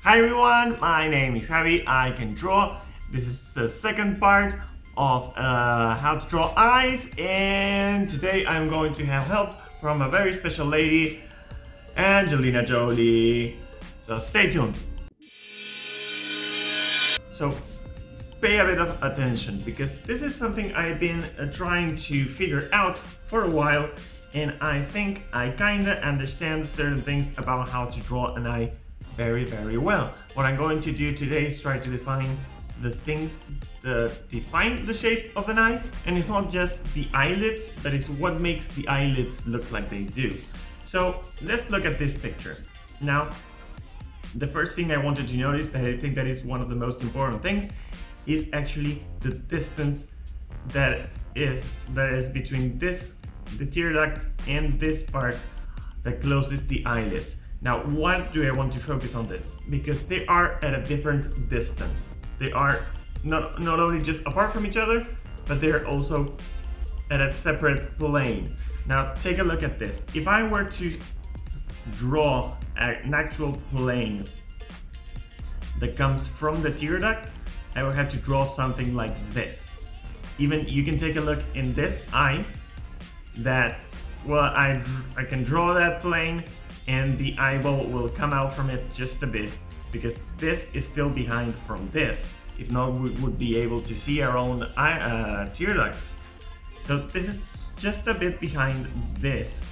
Hi everyone, my name is Javi. I can draw. This is the second part of how to draw eyes, and today I'm going to have help from a very special lady, Angelina Jolie. So stay tuned. So pay a bit of attention because this is something I've been trying to figure out for a while, and I think I kinda understand certain things about how to draw an eye very well. What I'm going to do today is try to define the things that define the shape of an eye, and it's not just the eyelids, but it's what makes the eyelids look like they do. So let's look at this picture. Now, the first thing I wanted to notice, that I think that is one of the most important things, is actually the distance that is between the tear duct, and this part that closes the eyelids. Now, why do I want to focus on this? Because they are at a different distance. They are not only just apart from each other, but they're also at a separate plane. Now, take a look at this. If I were to draw an actual plane that comes from the tear duct, I would have to draw something like this. Even you can take a look in this eye that, well, I can draw that plane and the eyeball will come out from it just a bit because this is still behind from this. If not, we would be able to see our own tear ducts. So this is just a bit behind this,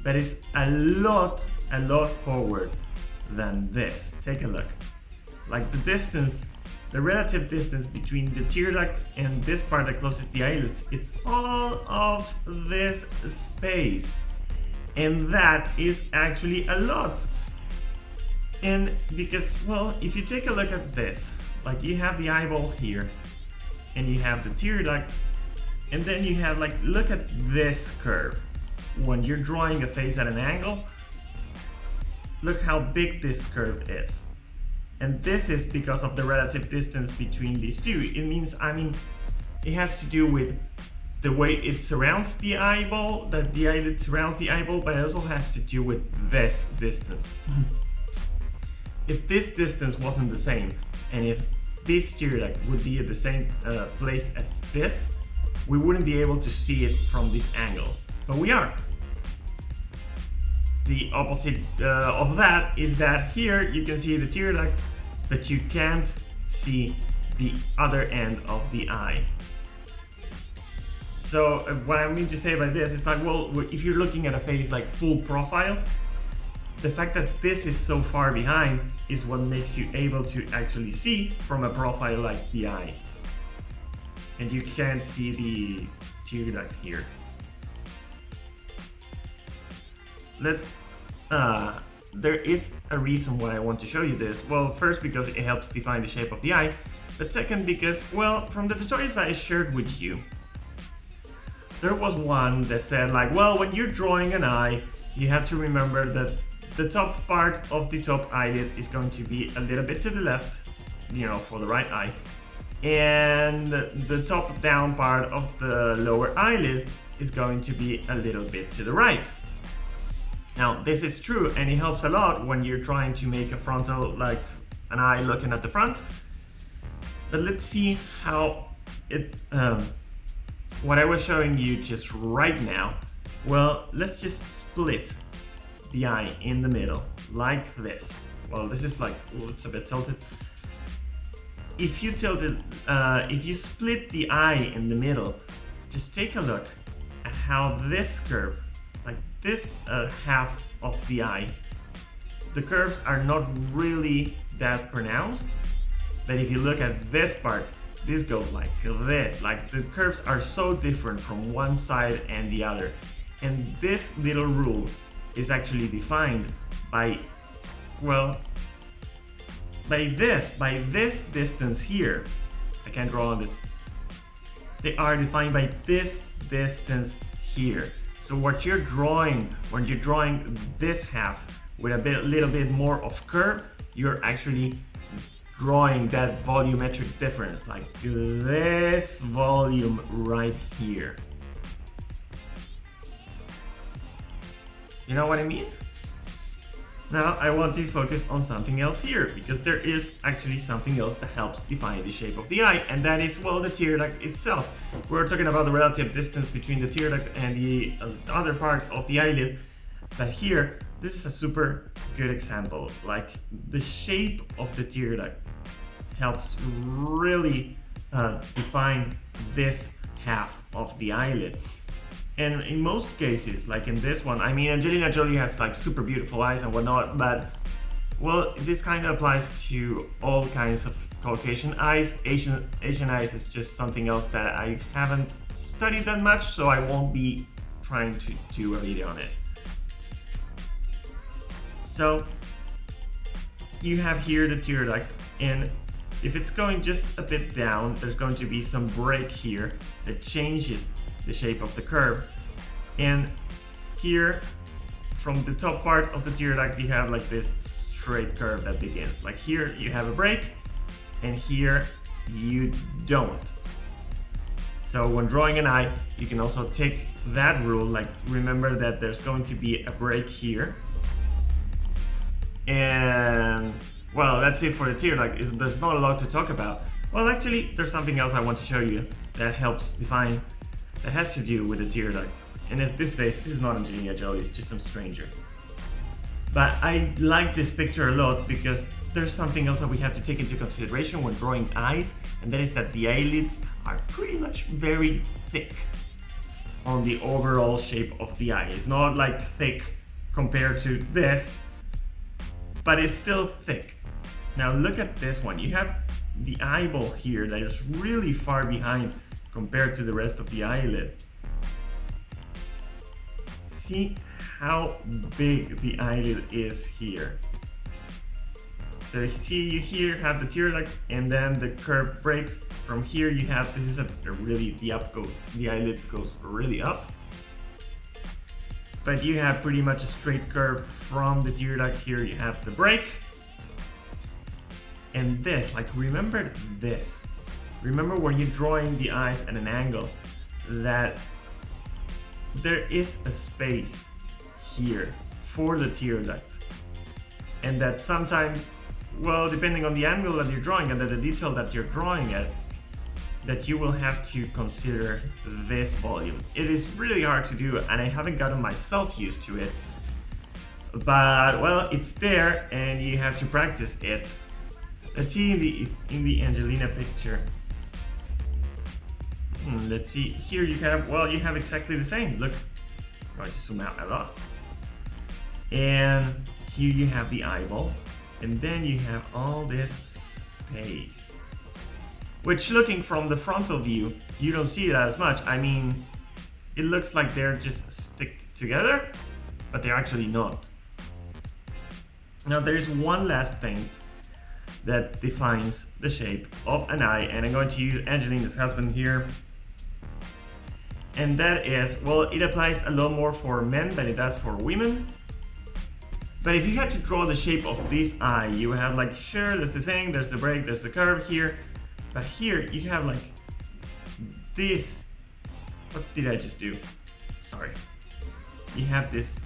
but it's a lot forward than this. Take a look. Like the relative distance between the tear duct and this part that closes the eyelids, it's all of this space. And that is actually a lot. And because, well, if you take a look at this, like you have the eyeball here, and you have the tear duct, and then you have, like, look at this curve. When you're drawing a face at an angle, look how big this curve is. And this is because of the relative distance between these two. It means, it has to do with the way it surrounds the eyeball, that the eyelid surrounds the eyeball, but it also has to do with this distance. If this distance wasn't the same, and if this tear duct would be at the same place as this, we wouldn't be able to see it from this angle, but we are. The opposite of that is that here you can see the tear duct, but you can't see the other end of the eye. So what I mean to say by this is like, well, if you're looking at a face like full profile, the fact that this is so far behind is what makes you able to actually see from a profile like the eye. And you can't see the tear duct here. There is a reason why I want to show you this. Well, first because it helps define the shape of the eye, but second because, well, from the tutorials I shared with you, there was one that said like, well, when you're drawing an eye, you have to remember that the top part of the top eyelid is going to be a little bit to the left, for the right eye. And the top down part of the lower eyelid is going to be a little bit to the right. Now, this is true, and it helps a lot when you're trying to make a frontal, like an eye looking at the front. But let's see how it, what I was showing you just right now, well, let's just split the eye in the middle, like this. Well, this is like, oh, it's a bit tilted. If you split the eye in the middle, just take a look at how this curve, like this half of the eye, the curves are not really that pronounced. But if you look at this part, this goes like this, like the curves are so different from one side and the other. And this little rule is actually defined by, well, by this distance here. I can't draw on this. They are defined by this distance here. So what you're drawing, when you're drawing this half with a little bit more of curve, you're actually drawing that volumetric difference, like this volume right here. You know what I mean? Now I want to focus on something else here, because there is actually something else that helps define the shape of the eye, and that is, well, the tear duct itself. We're talking about the relative distance between the tear duct and the other part of the eyelid, but here, this is a super good example. Like, the shape of the tear duct helps really define this half of the eyelid. And in most cases, like in this one, I mean, Angelina Jolie has like super beautiful eyes and whatnot, but well, this kind of applies to all kinds of Caucasian eyes. Asian eyes is just something else that I haven't studied that much, so I won't be trying to do a video on it. So you have here the tear duct, and if it's going just a bit down, there's going to be some break here that changes the shape of the curve. And here, from the top part of the tear duct, you have like this straight curve that begins. Like here you have a break, and here you don't. So when drawing an eye, you can also take that rule, like remember that there's going to be a break here. And well, that's it for the tear duct. There's not a lot to talk about. Well, actually, there's something else I want to show you that helps define, that has to do with the tear duct. And it's this face. This is not Angelina Jolie, it's just some stranger. But I like this picture a lot because there's something else that we have to take into consideration when drawing eyes, and that is that the eyelids are pretty much very thick on the overall shape of the eye. It's not like thick compared to this, but it's still thick. Now look at this one. You have the eyeball here that is really far behind compared to the rest of the eyelid. See how big the eyelid is here. So see, you here have the tear duct, and then the curve breaks. From here you have, this is a really, the eyelid goes really up. But you have pretty much a straight curve from the tear duct. Here you have the break. And this, like remember this. Remember when you're drawing the eyes at an angle that there is a space here for the tear duct. And that sometimes, well, depending on the angle that you're drawing and the detail that you're drawing at, that you will have to consider this volume. It is really hard to do, and I haven't gotten myself used to it. But well, it's there, and you have to practice it. Let's see in the Angelina picture. Let's see. Here you have, well, you have exactly the same. Look, I'm going to zoom out a lot. And here you have the eyeball, and then you have all this space, which looking from the frontal view, you don't see it as much. I mean, it looks like they're just sticked together, but they're actually not. Now there's one last thing that defines the shape of an eye, and I'm going to use Angelina's husband here. And that is, well, it applies a lot more for men than it does for women. But if you had to draw the shape of this eye, you have like, sure, there's the thing, there's the break, there's the curve here. But here you have like this. What did I just do? Sorry. You have this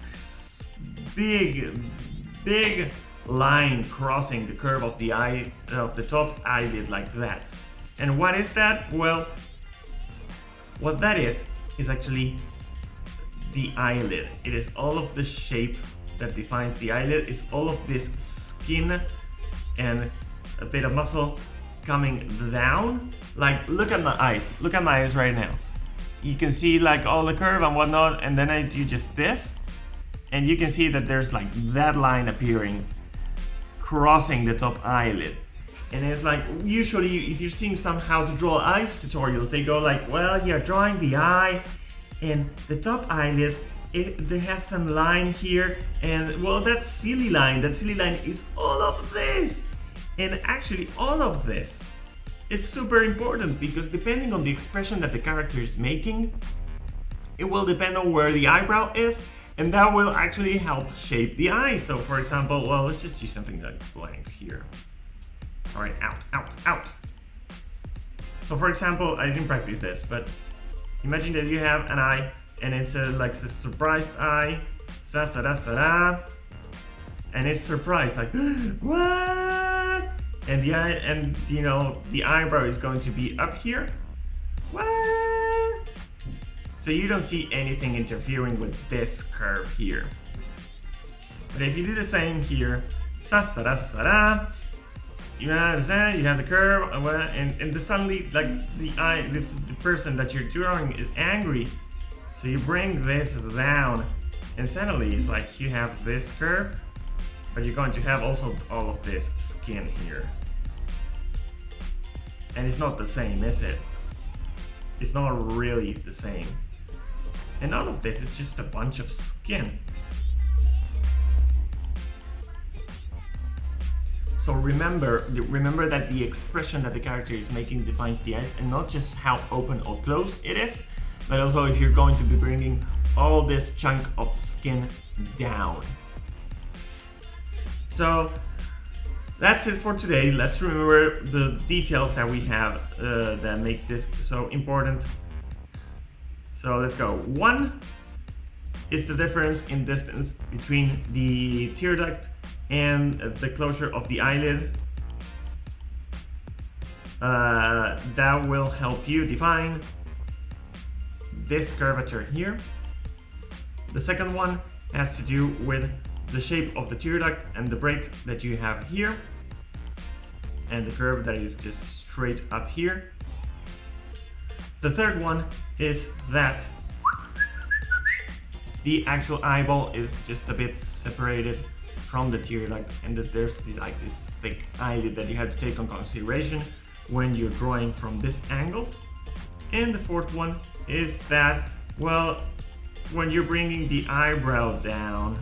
big line crossing the curve of the eye, of the top eyelid, like that. And what is that? Well, what that is actually the eyelid. It is all of the shape that defines the eyelid. It's all of this skin and a bit of muscle coming down. Like, look at my eyes. Look at my eyes right now. You can see like all the curve and whatnot, and then I do just this, and you can see that there's like that line appearing, crossing the top eyelid. And it's like, usually if you're seeing some how to draw eyes tutorials, they go like, well, you're drawing the eye and the top eyelid, there has some line here, and well, that silly line is all of this. And actually all of this is super important, because depending on the expression that the character is making, it will depend on where the eyebrow is, and that will actually help shape the eye. So for example, well, let's just use something like blank here. Sorry, out. So for example, I didn't practice this, but imagine that you have an eye and it's like a surprised eye, and it's surprised, like, what? And the eye, and you know, the eyebrow is going to be up here. What? So you don't see anything interfering with this curve here. But if you do the same here, sa-sa-da-sa-da, you understand, you have the curve, and suddenly, like, the person that you're drawing is angry. So you bring this down, and suddenly it's like you have this curve, but you're going to have also all of this skin here. And it's not the same, is it? It's not really the same. And all of this is just a bunch of skin. So remember that the expression that the character is making defines the eyes, and not just how open or closed it is, but also if you're going to be bringing all this chunk of skin down. So that's it for today. Let's remember the details that we have that make this so important. So let's go. 1 is the difference in distance between the tear duct and the closure of the eyelid. That will help you define this curvature here. The second one has to do with the shape of the tear duct and the break that you have here, and the curve that is just straight up here. The third one is that the actual eyeball is just a bit separated from the tear duct, and that there's this thick eyelid that you have to take on consideration when you're drawing from this angle. And the fourth one is that, well, when you're bringing the eyebrow down,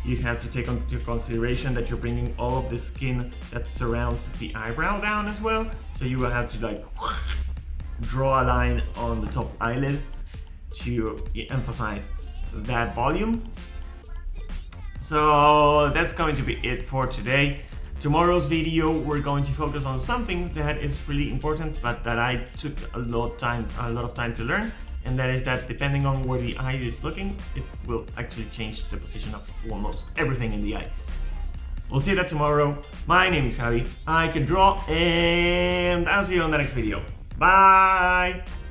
you have to take into consideration that you're bringing all of the skin that surrounds the eyebrow down as well. So you will have to like draw a line on the top eyelid to emphasize that volume. So that's going to be it for today. Tomorrow's video, we're going to focus on something that is really important, but that I took a lot of time to learn, and that is that depending on where the eye is looking, it will actually change the position of almost everything in the eye. We'll see that tomorrow. My name is Javi, I can draw, and I'll see you on the next video. Bye!